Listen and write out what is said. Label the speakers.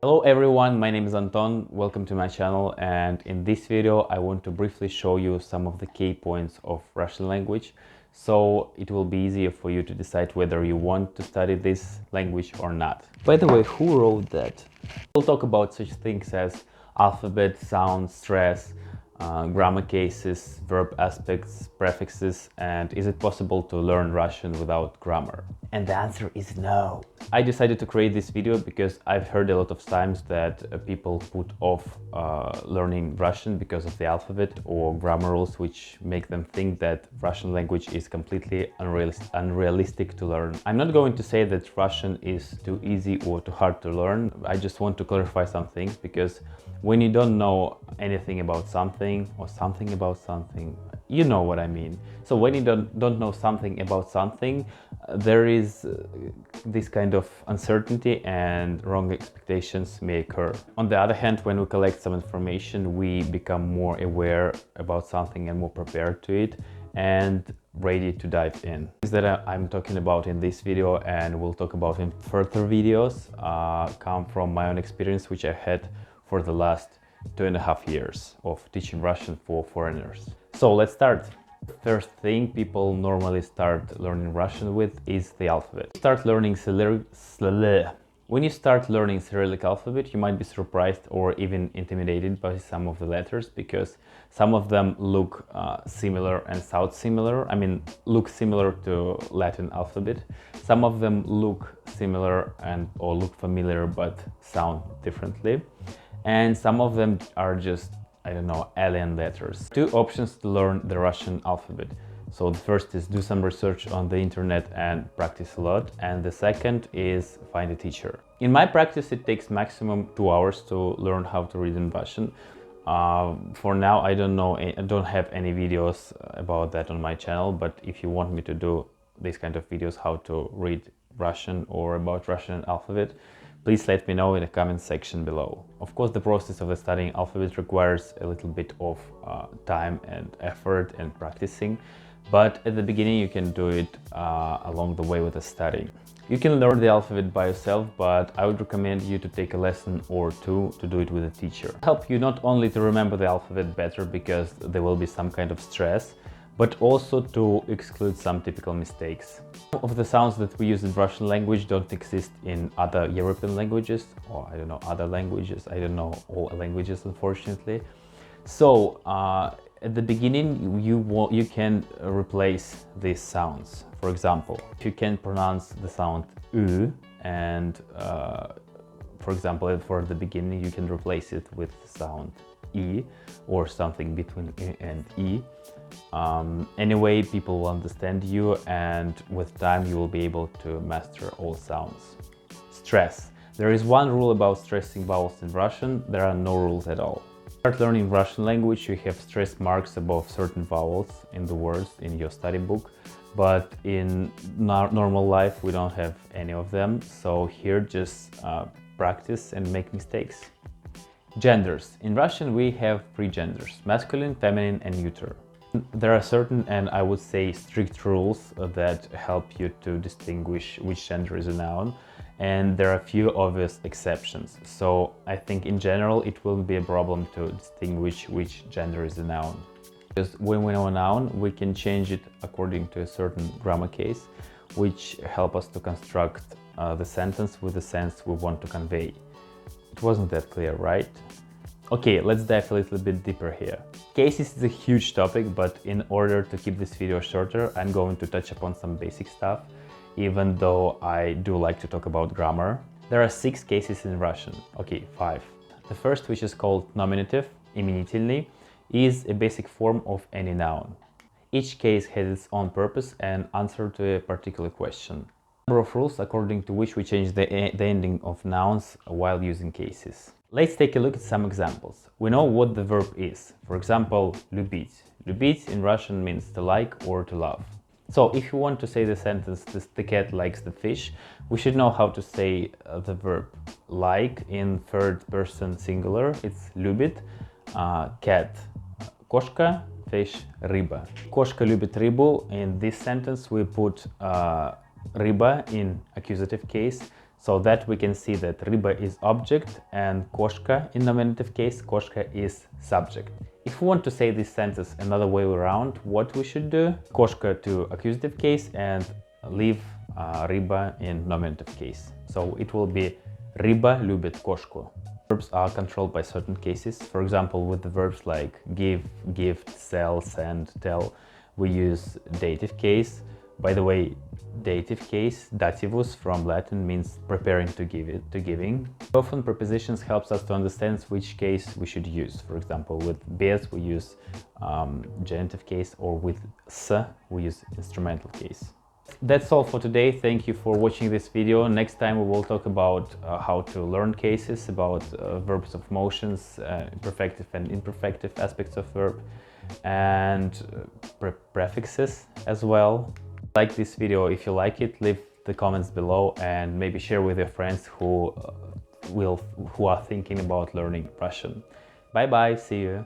Speaker 1: Hello everyone, my name is Anton, welcome to my channel, and in this video I want to briefly show you some of the key points of Russian language, so it will be easier for you to decide whether you want to study this language or not. By the way, who wrote that? We'll talk about such things as alphabet, sound, stress, grammar cases, verb aspects, prefixes, and is it possible to learn Russian without grammar? And the answer is no. I decided to create this video because I've heard a lot of times that people put off learning Russian because of the alphabet or grammar rules, which make them think that Russian language is completely unrealistic to learn. I'm not going to say that Russian is too easy or too hard to learn. I just want to clarify some things, because when you don't know anything about something or something about something, you know what I mean. So when you don't know something about something, there is this kind of uncertainty and wrong expectations may occur. On the other hand, when we collect some information, we become more aware about something and more prepared to it and ready to dive in. Things that I'm talking about in this video and we'll talk about in further videos come from my own experience, which I had for the last 2.5 years of teaching Russian for foreigners. So let's start. First thing people normally start learning Russian with is the alphabet. When you start learning Cyrillic alphabet, you might be surprised or even intimidated by some of the letters, because some of them look similar and sound similar. I mean, look similar to Latin alphabet. Some of them look similar or look familiar but sound differently. And some of them are just, I don't know, alien letters. Two options to learn the Russian alphabet. So the first is do some research on the internet and practice a lot. And the second is find a teacher. In my practice, it takes maximum 2 hours to learn how to read in Russian. For now, I don't have any videos about that on my channel, but if you want me to do these kind of videos, how to read Russian or about Russian alphabet, please let me know in the comment section below. Of course, the process of studying alphabet requires a little bit of time and effort and practicing, but at the beginning you can do it along the way with the studying. You can learn the alphabet by yourself, but I would recommend you to take a lesson or two to do it with a teacher. Help you not only to remember the alphabet better, because there will be some kind of stress, but also to exclude some typical mistakes. Some of the sounds that we use in Russian language don't exist in other European languages, or I don't know, other languages. I don't know all languages, unfortunately. So at the beginning, you can replace these sounds. For example, if you can pronounce the sound U, and for example, for the beginning, you can replace it with the sound E or something between E and E. Anyway, people will understand you, and with time you will be able to master all sounds. Stress. There is one rule about stressing vowels in Russian. There are no rules at all. Start learning Russian language, you have stress marks above certain vowels in the words in your study book, but in normal life we don't have any of them. So here just practice and make mistakes. Genders. In Russian we have 3 genders: masculine, feminine and neuter. There are certain, and I would say strict, rules that help you to distinguish which gender is a noun, and there are a few obvious exceptions. So I think in general it won't be a problem to distinguish which gender is a noun. Because when we know a noun, we can change it according to a certain grammar case, which help us to construct the sentence with the sense we want to convey. It wasn't that clear, right? Okay, let's dive a little bit deeper here. Cases is a huge topic, but in order to keep this video shorter, I'm going to touch upon some basic stuff, even though I do like to talk about grammar. There are 6 cases in Russian. Okay, 5. The first, which is called nominative, именительный, is a basic form of any noun. Each case has its own purpose and answer to a particular question. Number of rules according to which we change the ending of nouns while using cases. Let's take a look at some examples. We know what the verb is. For example, любить. Любить in Russian means to like or to love. So if you want to say the sentence, the cat likes the fish, we should know how to say the verb like in third person singular. It's любит, cat, кошка, fish, рыба. Кошка любит рыбу. In this sentence we put рыба in accusative case, So that we can see that ryba is object and koshka in nominative case, koshka is subject. If we want to say this sentence another way around, what we should do? Koshka to accusative case and leave ryba in nominative case. So it will be ryba любит кошку. Verbs are controlled by certain cases. For example, with the verbs like give, gift, sell, send, tell, we use dative case. By the way, dative case, dativus from Latin, means preparing to give it, to giving. Often prepositions helps us to understand which case we should use. For example, with bez we use genitive case, or with s we use instrumental case. That's all for today. Thank you for watching this video. Next time we will talk about how to learn cases, about verbs of motions, perfective and imperfective aspects of verb, and prefixes as well. Like this video if you like it, leave the comments below and maybe share with your friends who are thinking about learning Russian. Bye bye, see you.